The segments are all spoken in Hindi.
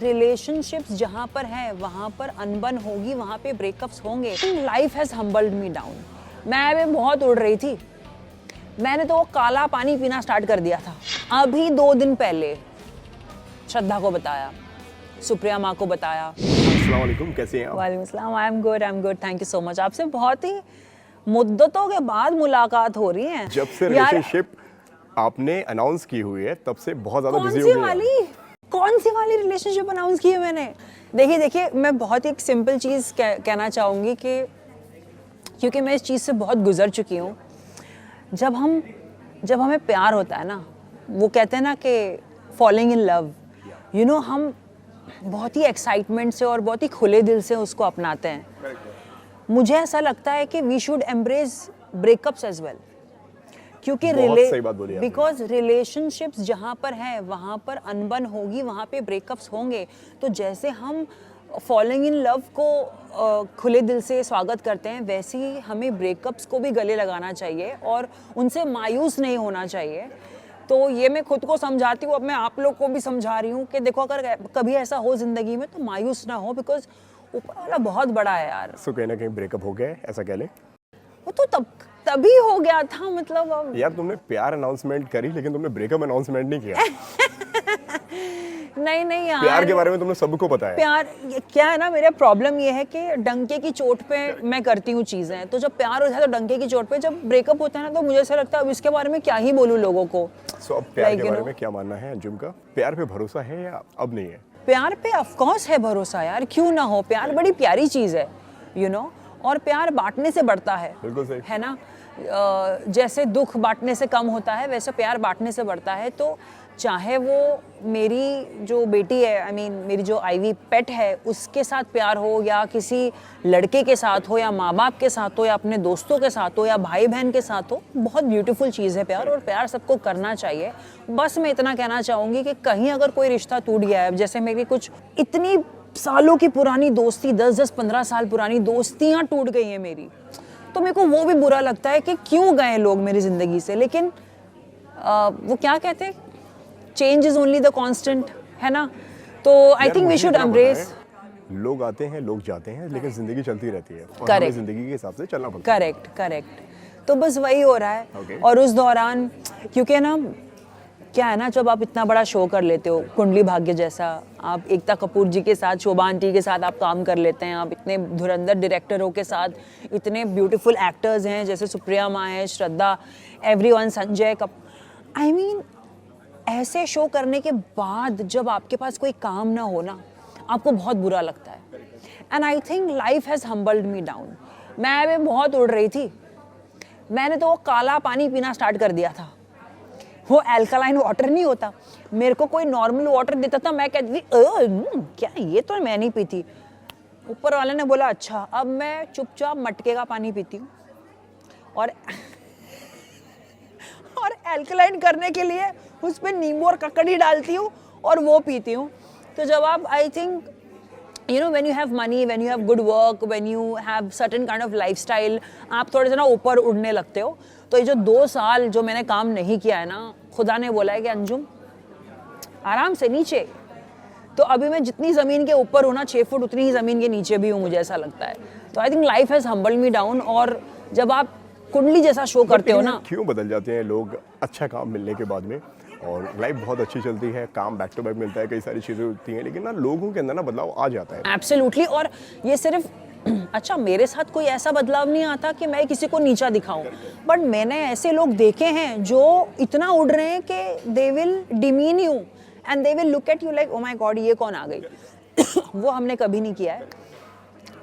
रिलेशनशिप्स जहाँ पर है वहाँ पर अनबन होगी, वहाँ पे ब्रेकअप्स होंगे। Life has humbled me down. मैं भी बहुत उड़ रही थी, मैंने तो वो काला पानी पीना स्टार्ट कर दिया था। अभी 2 दिन पहले श्रद्धा को बताया, सुप्रिया माँ को बताया। अस्सलाम वालेकुम, कैसे हैं आप? वालेकुम अस्सलाम, I am good, thank you so much. आपसे बहुत ही मुद्दतों के बाद मुलाकात हो रही है। जब से रिलेशनशिप आपने अनाउंस की हुई है तब से बहुत ज़्यादा बिजी हो गए हैं। कौन सी वाली रिलेशनशिप अनाउंस की है मैंने? देखिए मैं बहुत एक सिंपल चीज़ कहना चाहूँगी कि क्योंकि मैं इस चीज़ से बहुत गुजर चुकी हूँ। जब हमें प्यार होता है ना, वो कहते हैं ना कि falling in love, you know, हम बहुत ही एक्साइटमेंट से और बहुत ही खुले दिल से उसको अपनाते हैं। मुझे ऐसा लगता है कि we should embrace breakups as well, क्योंकि बिकॉज रिलेशनशिप्स जहाँ पर है वहाँ पर अनबन होगी, वहाँ पे ब्रेकअप्स होंगे। तो जैसे हम फॉलिंग इन लव को खुले दिल से स्वागत करते हैं, वैसे ही हमें ब्रेकअप्स को भी गले लगाना चाहिए और उनसे मायूस नहीं होना चाहिए। तो ये मैं खुद को समझाती हूँ, अब मैं आप लोग को भी समझा रही हूँ कि देखो, अगर कभी ऐसा हो ज़िंदगी में तो मायूस ना हो, बिकॉज ऊपर वाला बहुत बड़ा है यार। सो कहीं ना कहीं ब्रेकअप हो गया, ऐसा कह लें। वो तो तभी हो गया था, मतलब अब यार तुमने प्यार अनाउंसमेंट करी लेकिन तुमने ब्रेकअप अनाउंसमेंट नहीं किया। नहीं यार, प्यार के बारे में तुमने सबको बताया। प्यार क्या है ना, मेरा प्रॉब्लम ये है कि डंके की चोट पे मैं करती हूँ चीज़ें। तो जब प्यार होता है तो डंके की चोट पे, जब ब्रेकअप होता है ना तो मुझे ऐसा लगता है अब इसके बारे में क्या ही बोलूँ लोगों को। सो अब प्यार के बारे में क्या मानना है अंजुम का? प्यार पे भरोसा है या अब नहीं है? प्यार पे ऑफकोर्स है भरोसा यार, क्यों ना हो। प्यार बड़ी प्यारी चीज़ है, यू नो, और प्यार बांटने से बढ़ता है। बिल्कुल सही है ना। जैसे दुख बांटने से कम होता है, वैसे प्यार बांटने से बढ़ता है। तो चाहे वो मेरी जो बेटी है, आई मीन मेरी जो आईवी पेट है, उसके साथ प्यार हो, या किसी लड़के के साथ हो, या माँ बाप के साथ हो, या अपने दोस्तों के साथ हो, या भाई बहन के साथ हो, बहुत ब्यूटीफुल चीज़ है प्यार, और प्यार सबको करना चाहिए। बस मैं इतना कहना चाहूँगी कि कहीं अगर कोई रिश्ता टूट गया है, जैसे मेरी कुछ इतनी सालों की पुरानी दोस्ती, 10-15 साल पुरानी दोस्तियाँ टूट गई हैं मेरी, तो मेरे को वो भी बुरा लगता है कि क्यों गए लोग मेरी ज़िंदगी से। लेकिन वो क्या कहते हैं, change is only the constant, है ना। तो I think we should embrace. लोग आते हैं, लोग जाते हैं, लेकिन जिंदगी चलती रहती है और हमें जिंदगी के हिसाब से चलना पड़ता है। करेक्ट। तो बस वही हो रहा है। और उस दौरान क्योंकि ना क्या है ना, जब आप इतना बड़ा शो कर लेते हो, कुंडली भाग्य जैसा, आप एकता कपूर जी के साथ, शोभा आंटी के साथ आप काम कर लेते हैं, आप इतने धुरंधर डायरेक्टरों के साथ, इतने ब्यूटीफुल एक्टर्स हैं जैसे सुप्रिया माँ है, श्रद्धा, एवरीवन, संजय आई मीन, ऐसे शो करने के बाद जब आपके पास कोई काम ना हो ना, आपको बहुत बुरा लगता है। And I think life has humbled me down. मैं भी बहुत उड़ रही थी, मैंने तो वो काला पानी पीना स्टार्ट कर दिया था। वो अल्कलाइन वाटर नहीं होता, मेरे को कोई नॉर्मल वाटर देता था, मैं कहती थी क्या, ये तो मैं नहीं पीती। ऊपर वाले ने बोला अच्छा, अब मैं चुपचाप मटके का पानी पीती हूँ और अल्कलाइन करने के लिए उस पर नींबू और ककड़ी डालती हूँ और वो पीती हूँ। तो जब आप, I think, you know, when you have money, when you have good work, when you have certain kind of lifestyle, आप थोड़े से ना ऊपर उड़ने लगते हो। तो ये जो 2 साल जो मैंने काम नहीं किया है ना, खुदा ने बोला है कि अंजुम आराम से नीचे। तो अभी मैं जितनी ज़मीन के ऊपर हूँ ना, 6 फुट, उतनी ही ज़मीन के नीचे भी हूँ, मुझे ऐसा लगता है। तो I think life has humbled me down. और जब आप कुंडली जैसा शो करते हो ना, क्यों बदल जाते हैं लोग अच्छा काम मिलने के बाद में? और लाइफ बहुत अच्छी चलती है, काम बैक टू बैक मिलता है, कई सारी चीज़ें होती हैं, लेकिन ना लोगों के अंदर ना बदलाव आ जाता है। एब्सोल्युटली। और ये सिर्फ अच्छा, मेरे साथ कोई ऐसा बदलाव नहीं आता कि मैं किसी को नीचा दिखाऊं, बट मैंने ऐसे लोग देखे हैं जो इतना उड़ रहे हैं कि they will demean you and they will look at you like oh my God, ये कौन आ गई। वो हमने कभी नहीं किया है,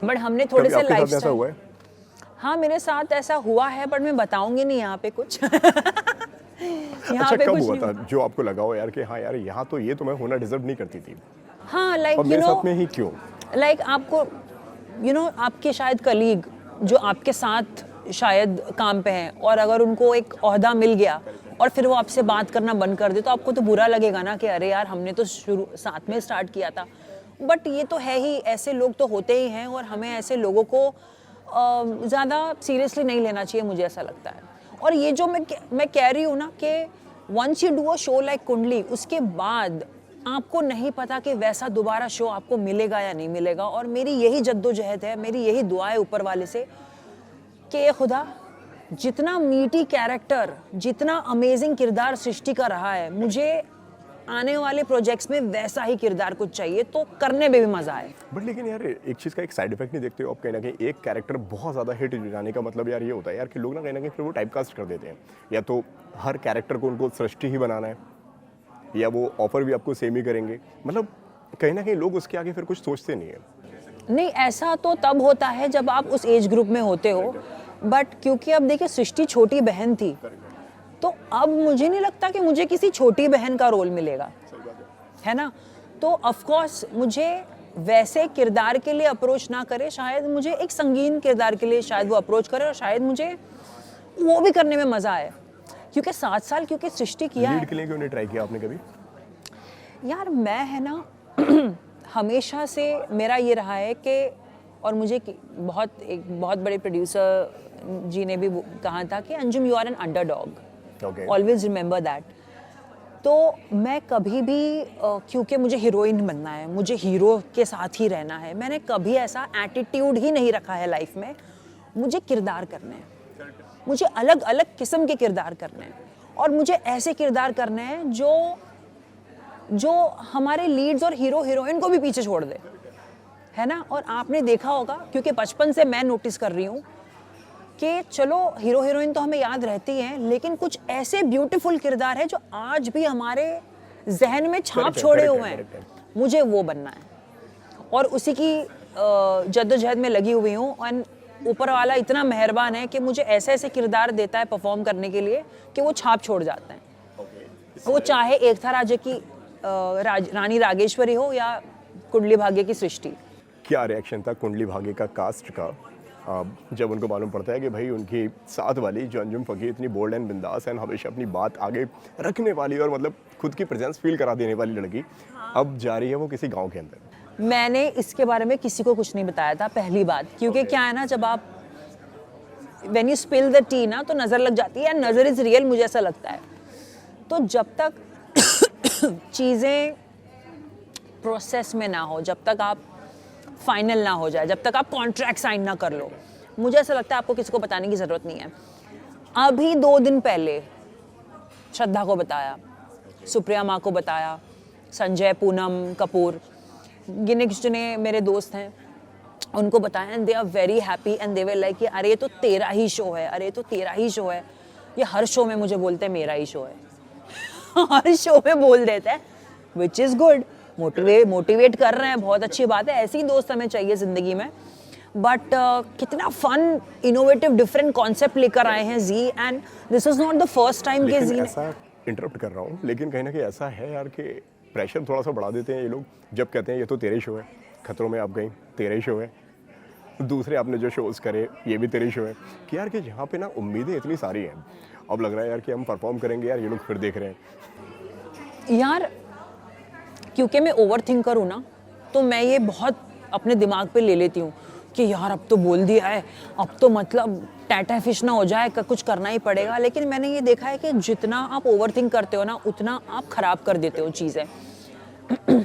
बट हमने थोड़े से लाइफस्टाइल। हाँ, मेरे साथ ऐसा हुआ है, बट मैं बताऊंगी नहीं यहाँ पे कुछ। अच्छा, कब हुआ था जो आपको लगा हो यार कि हाँ यार, यहाँ तो ये तो मैं होना डिजर्व नहीं करती थी? हाँ, लाइक यू नो, साथ में ही क्यों, लाइक आपको यू नो, आपके शायद कलीग जो आपके साथ शायद काम पे हैं, और अगर उनको एक ओहदा मिल गया और फिर वो आपसे बात करना बंद कर दे, तो आपको तो बुरा लगेगा ना कि अरे यार, हमने तो शुरू साथ में स्टार्ट किया था। बट ये तो है ही, ऐसे लोग तो होते ही हैं, और हमें ऐसे लोगों को ज़्यादा सीरियसली नहीं लेना चाहिए, मुझे ऐसा लगता है। और ये जो मैं कह रही हूँ ना कि once you do a show like Kundali, उसके बाद आपको नहीं पता कि वैसा दोबारा शो आपको मिलेगा या नहीं मिलेगा। और मेरी यही जद्दोजहद है, मेरी यही दुआ है ऊपर वाले से कि ये खुदा जितना मीठी कैरेक्टर, जितना अमेजिंग किरदार सृष्टि का रहा है, मुझे आने वाले प्रोजेक्ट्स में वैसा ही किरदार कुछ चाहिए तो करने में भी मज़ा आए। बट लेकिन यार एक चीज़ का एक साइड इफेक्ट नहीं देखते हो आप कहीं ना कहीं? एक कैरेक्टर बहुत ज़्यादा हिट जाने का मतलब यार ये होता है यार कि लोग ना कहीं फिर वो टाइपकास्ट कर देते हैं, या तो हर कैरेक्टर को उनको सृष्टि ही बनाना है, या वो ऑफर भी आपको सेम ही करेंगे। मतलब कहीं ना कहीं लोग उसके आगे फिर कुछ सोचते नहीं है। नहीं, ऐसा तो तब होता है जब आप उस एज ग्रुप में होते हो, बट क्योंकि अब देखिए सृष्टि छोटी बहन थी, तो अब मुझे नहीं लगता कि मुझे किसी छोटी बहन का रोल मिलेगा, है ना। तो ऑफ कोर्स मुझे वैसे किरदार के लिए अप्रोच ना करे, शायद मुझे एक संगीन किरदार के लिए शायद वो अप्रोच करे, और शायद मुझे वो भी करने में मज़ा आए। क्योंकि 7 साल क्योंकि सृष्टि किया है। लीड के लिए क्यों नहीं ट्राई किया आपने कभी? यार मैं है ना हमेशा से मेरा ये रहा है कि, और मुझे एक बहुत बड़े प्रोड्यूसर जी ने भी कहा था कि Anjum you are an underdog, always remember that. तो मैं कभी भी क्योंकि मुझे हीरोइन बनना है, मुझे हीरो के साथ ही रहना है, मैंने कभी ऐसा एटीट्यूड ही नहीं रखा है लाइफ में। मुझे किरदार करने हैं, मुझे अलग अलग किस्म के किरदार करने हैं, और मुझे ऐसे किरदार करने हैं जो हमारे लीड्स और हीरो हीरोइन को भी पीछे छोड़ दे, है ना। और आपने देखा होगा, क्योंकि बचपन से मैं नोटिस कर रही हूँ कि चलो हीरो हीरोइन तो हमें याद रहती हैं, लेकिन कुछ ऐसे ब्यूटीफुल किरदार हैं जो आज भी हमारे जहन में छाप छोड़े हुए हैं। मुझे वो बनना है, और उसी की जद्दोजहद में लगी हुई हूँ। और ऊपर वाला इतना मेहरबान है कि मुझे ऐसे ऐसे किरदार देता है परफॉर्म करने के लिए कि वो छाप छोड़ जाते हैं। वो चाहे एक था राजा की रानी रागेश्वरी हो या कुंडली भाग्य की सृष्टि। क्या रिएक्शन था कुंडली भाग्य का कास्ट का जब उनको मालूम पड़ता है कि भाई उनकी साथ वाली जो अंजुम फकीर इतनी बोल्ड एंड बिंदास एंड हमेशा अपनी बात आगे रखने वाली और मतलब खुद की प्रेजेंस फील करा देने वाली लड़की अब जा रही है वो किसी गांव के अंदर? मैंने इसके बारे में किसी को कुछ नहीं बताया था, पहली बात। क्योंकि क्या है ना, जब आप when you spill the T ना, तो नज़र लग जाती है, नज़र इज़ रियल, मुझे ऐसा लगता है। तो जब तक चीज़ें प्रोसेस में ना हो, जब तक आप फाइनल ना हो जाए, जब तक आप कॉन्ट्रैक्ट साइन ना कर लो, मुझे ऐसा लगता है आपको किसी को बताने की ज़रूरत नहीं है। अभी 2 दिन पहले श्रद्धा को बताया, सुप्रिया माँ को बताया, संजय, पूनम कपूर, गिने जितने मेरे दोस्त हैं उनको बताया, and they are very happy and they were like अरे ये तो तेरा ही शो है, अरे तो तेरा ही शो है। ये हर शो में मुझे बोलते हैं मेरा ही शो है हर शो में बोल देते हैं, विच इज़ गुड। मोटिवेट कर रहे हैं, बहुत अच्छी बात है, ऐसे ही दोस्त हमें चाहिए ज़िंदगी में। बट कितना फन, इनोवेटिव, डिफरेंट कॉन्सेप्ट लेकर आए हैं जी, and this is not the first time के जी। ऐसा इंटरप्ट कर रहा हूँ, लेकिन कहीं ना कहीं ऐसा है यार कि प्रेशर थोड़ा सा बढ़ा देते हैं ये लोग जब कहते हैं ये तो तेरे शो है, खतरों में आप गई तेरे शो है, दूसरे आपने जो शोज़ करे ये भी तेरे शो है, कि यार कि यहाँ पे ना उम्मीदें इतनी सारी हैं, अब लग रहा है यार कि हम परफॉर्म करेंगे यार ये लोग फिर देख रहे हैं। यार क्योंकि मैं ओवर थिंकर हूँ ना, तो मैं ये बहुत अपने दिमाग पे ले लेती हूँ कि यार अब तो बोल दिया है, अब तो मतलब टाटा फिश ना हो जाए, कुछ करना ही पड़ेगा। लेकिन मैंने ये देखा है कि जितना आप ओवर थिंक करते हो ना, उतना आप ख़राब कर देते हो चीज़ें।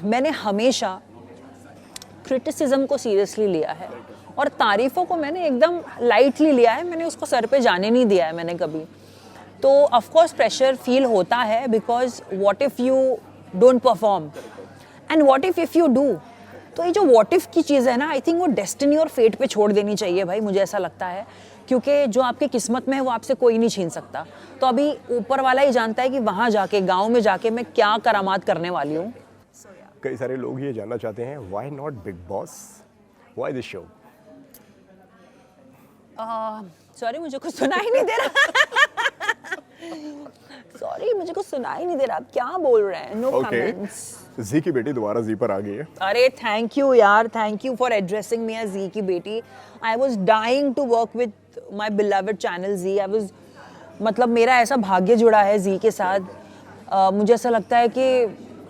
मैंने हमेशा क्रिटिसिज्म को सीरियसली लिया है, और तारीफ़ों को मैंने एकदम लाइटली लिया है, मैंने उसको सर पे जाने नहीं दिया है मैंने कभी। तो ऑफ कोर्स प्रेशर फील होता है, because what if you don't perform and what if you do. तो ये जो व्हाट इफ़ की चीज़ है ना, आई थिंक वो डेस्टिनी और फेट पे छोड़ देनी चाहिए भाई, मुझे ऐसा लगता है। क्योंकि जो आपकी किस्मत में है वो आपसे कोई नहीं छीन सकता। तो अभी ऊपर वाला ही जानता है कि वहाँ जाके, गाँव में जाके मैं क्या करामात करने वाली हूँ। कई सारे लोग ये जानना चाहते हैं why not big boss, why this show? Sorry मुझे कुछ सुनाई नहीं दे रहा सॉरी मुझे कुछ सुनाई नहीं दे रहा, आप क्या बोल रहे हैं? No comments. जी की बेटी दोबारा जी पर आ गई है। अरे थैंक यू यार, thank you for addressing me as Zee की बेटी। I was dying to work with my beloved channel Zee. I was, मतलब मेरा ऐसा भाग्य जुड़ा है जी के साथ। मुझे ऐसा लगता है कि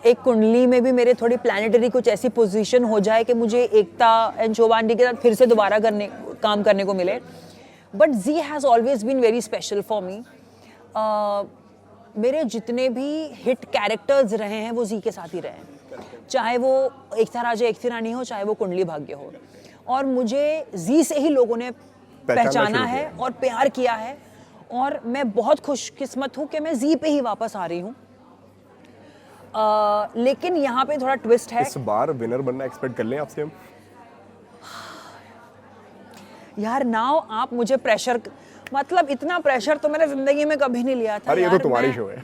एक कुंडली में भी मेरे थोड़ी प्लानिटरी कुछ ऐसी पोजीशन हो जाए कि मुझे एकता एंड शोभा आंटी के साथ फिर से दोबारा काम करने को मिले। But Zee has always been very special for me. मेरे जितने भी हिट कैरेक्टर्स रहे हैं वो जी के साथ ही रहे हैं। चाहे वो एक था राजा एक थी रानी हो, चाहे वो कुंडली भाग्य हो। और मुझे जी से ही लोगों ने पहचाना शुरू है किया। और प्यार किया है, और मैं बहुत खुशकिस्मत हूँ कि मैं जी पे ही वापस आ रही हूँ। लेकिन यहाँ पे थोड़ा ट्विस्ट है इस बार विनर बनना एक्सपेक्ट कर लें आपसे हम? यार। नाउ आप मुझे प्रेशर, मतलब इतना प्रेशर तो मैंने जिंदगी में कभी नहीं लिया था। अरे ये तो यार, तुम्हारी शो है।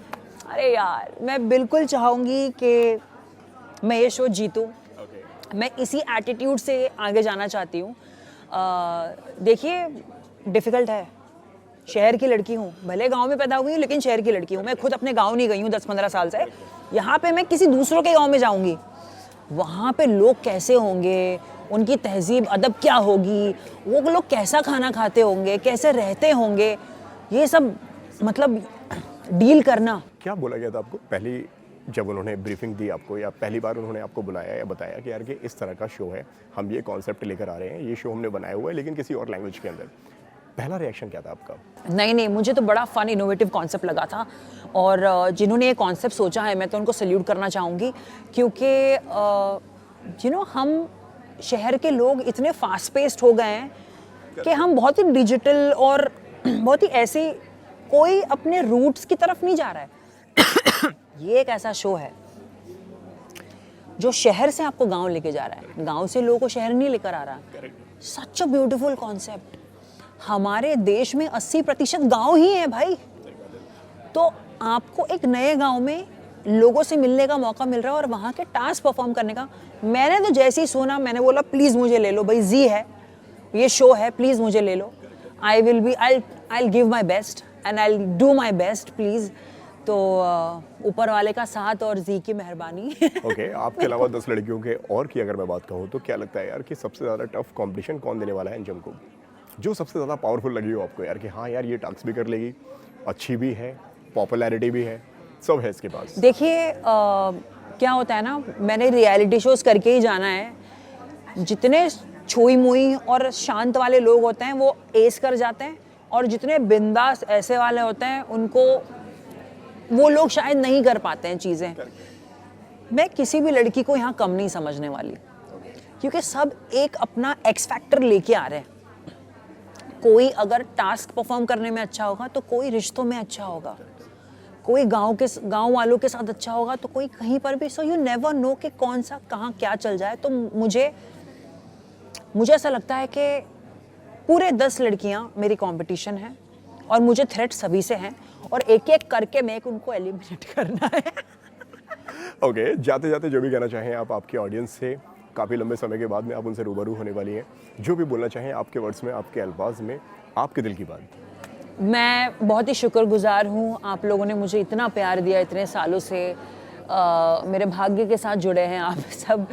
अरे यार, मैं बिल्कुल चाहूंगी कि मैं ये शो जीतूं। मैं इसी एटीट्यूड से आगे जाना चाहती हूँ। देखिए, डिफ़िकल्ट है। शहर की लड़की हूँ, भले गांव में पैदा हुई हूँ, लेकिन शहर की लड़की हूँ। मैं खुद अपने गांव नहीं गई हूँ 10-15 साल से। यहाँ पे मैं किसी दूसरों के गांव में जाऊँगी, वहाँ पे लोग कैसे होंगे, उनकी तहजीब अदब क्या होगी, वो लोग कैसा खाना खाते होंगे, कैसे रहते होंगे, ये सब मतलब डील करना। क्या बोला गया था आपको पहली जब उन्होंने ब्रीफिंग दी आपको, या पहली बार उन्होंने आपको बुलाया या बताया कि यार कि इस तरह का शो है, हम ये कॉन्सेप्ट लेकर आ रहे हैं, ये शो हमने बनाया हुआ है लेकिन किसी और लैंग्वेज के अंदर, पहला रिएक्शन क्या था आपका? नहीं, मुझे तो बड़ा फन इनोवेटिव कॉन्सेप्ट लगा था, और जिन्होंने ये कॉन्सेप्ट सोचा है मैं तो उनको सल्यूट करना चाहूँगी, क्योंकि हम शहर के लोग इतने फास्ट पेस्ड हो गए हैं कि हम बहुत ही डिजिटल और बहुत ही ऐसे, कोई अपने रूट्स की तरफ नहीं जा रहा है। ये एक ऐसा शो है जो शहर से आपको गांव लेके जा रहा है, गांव से लोगों को शहर नहीं लेकर आ रहा। सच अ ब्यूटीफुल कॉन्सेप्ट। हमारे देश में 80% गांव ही है भाई, तो आपको एक नए गांव में लोगों से मिलने का मौका मिल रहा है और वहाँ के टास्क परफॉर्म करने का। मैंने तो जैसे ही सुना, मैंने बोला प्लीज़ मुझे ले लो भाई, जी है, ये शो है, प्लीज़ मुझे ले लो। I'll give my best and I'll do my best, please. तो ऊपर वाले का साथ और जी की मेहरबानी। ओके, आपके अलावा 10 लड़कियों के और की अगर मैं बात कहूँ तो क्या लगता है यार कि सबसे ज़्यादा टफ कंपटीशन कौन देने वाला है अंजुम को? जो सबसे ज़्यादा पावरफुल लगी हो आपको यार कि हाँ यार ये टास्क भी कर लेगी, अच्छी भी है, पॉपुलैरिटी भी है, सब है इसके पास। देखिए, क्या होता है ना, मैंने रियलिटी शोज़ करके ही जाना है। जितने छुई मुई और शांत वाले लोग होते हैं वो एस कर जाते हैं, और जितने बिंदास ऐसे वाले होते हैं उनको वो लोग शायद नहीं कर पाते हैं चीज़ें। मैं किसी भी लड़की को यहाँ कम नहीं समझने वाली, क्योंकि सब एक अपना एक्स फैक्टर लेके आ रहे हैं। कोई अगर टास्क परफॉर्म करने में अच्छा होगा तो कोई रिश्तों में अच्छा होगा, कोई गांव वालों के साथ अच्छा होगा तो कोई कहीं पर भी। सो यू नेवर नो कि कौन सा कहाँ क्या चल जाए। तो मुझे ऐसा लगता है कि पूरे 10 लड़कियाँ मेरी कंपटीशन है, और मुझे थ्रेट सभी से हैं, और एक एक करके मैं उनको एलिमिनेट करना है। ओके, जाते जाते जो भी कहना चाहें आप आपकी ऑडियंस से, काफ़ी लंबे समय के बाद में आप उनसे रूबरू होने वाली हैं, जो भी बोलना चाहें आपके वर्ड्स में, आपके अल्फाज में, आपके दिल की बात। मैं बहुत ही शुक्रगुजार हूँ, आप लोगों ने मुझे इतना प्यार दिया इतने सालों से। मेरे भाग्य के साथ जुड़े हैं आप सब,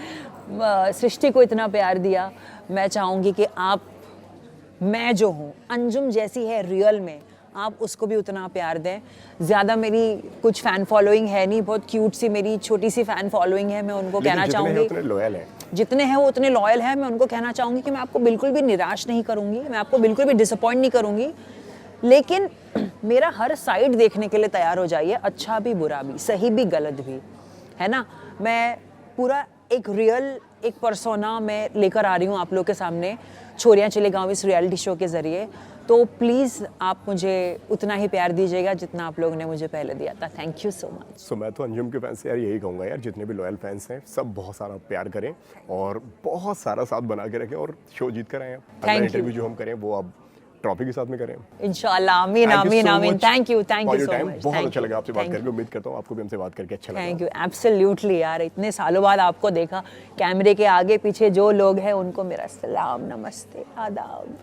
सृष्टि को इतना प्यार दिया। मैं चाहूँगी कि आप, मैं जो हूँ अंजुम जैसी है रियल में, आप उसको भी उतना प्यार दें। ज़्यादा मेरी कुछ फ़ैन फॉलोइंग है नहीं, बहुत क्यूट सी मेरी छोटी सी फ़ैन फॉलोइंग है। मैं उनको कहना चाहूँगी, उतने लॉयल हैं, जितने हैं वो उतने लॉयल हैं। मैं उनको कहना चाहूँगी कि मैं आपको बिल्कुल भी निराश नहीं करूँगी, मैं आपको बिल्कुल भी डिसअपॉइंट नहीं करूँगी, लेकिन मेरा हर साइड देखने के लिए तैयार हो जाइए, अच्छा भी बुरा भी, सही भी गलत भी, है ना। मैं पूरा एक रियल एक पर्सोना मैं लेकर आ रही हूँ आप लोग के सामने, छोरियाँ चले गाँव इस रियलिटी शो के ज़रिए। तो प्लीज़ आप मुझे उतना ही प्यार दीजिएगा जितना आप लोगों ने मुझे पहले दिया था। Thank you so much. So मैं तो अंजुम के फैंस से यार यही कहूँगा यार, जितने भी लॉयल फैंस हैं सब बहुत सारा प्यार करें और बहुत सारा साथ बना के रखें, और शो जीत कर आए। अगला इंटरव्यू जो हम करें वो आप ट्रॉफी के साथ में करें इंशाल्लाह। आमीन आमीन आमीन। Thank you so much. बहुत अच्छा लगा आपसे बात करके, उम्मीद करता हूँ आपको भी हमसे बात करके अच्छा लगा। थैंक यू, एब्सोल्युटली यार, इतने सालों बाद आपको देखा, कैमरे के आगे पीछे जो लोग हैं उनको मेरा सलाम, नमस्ते, आदाब।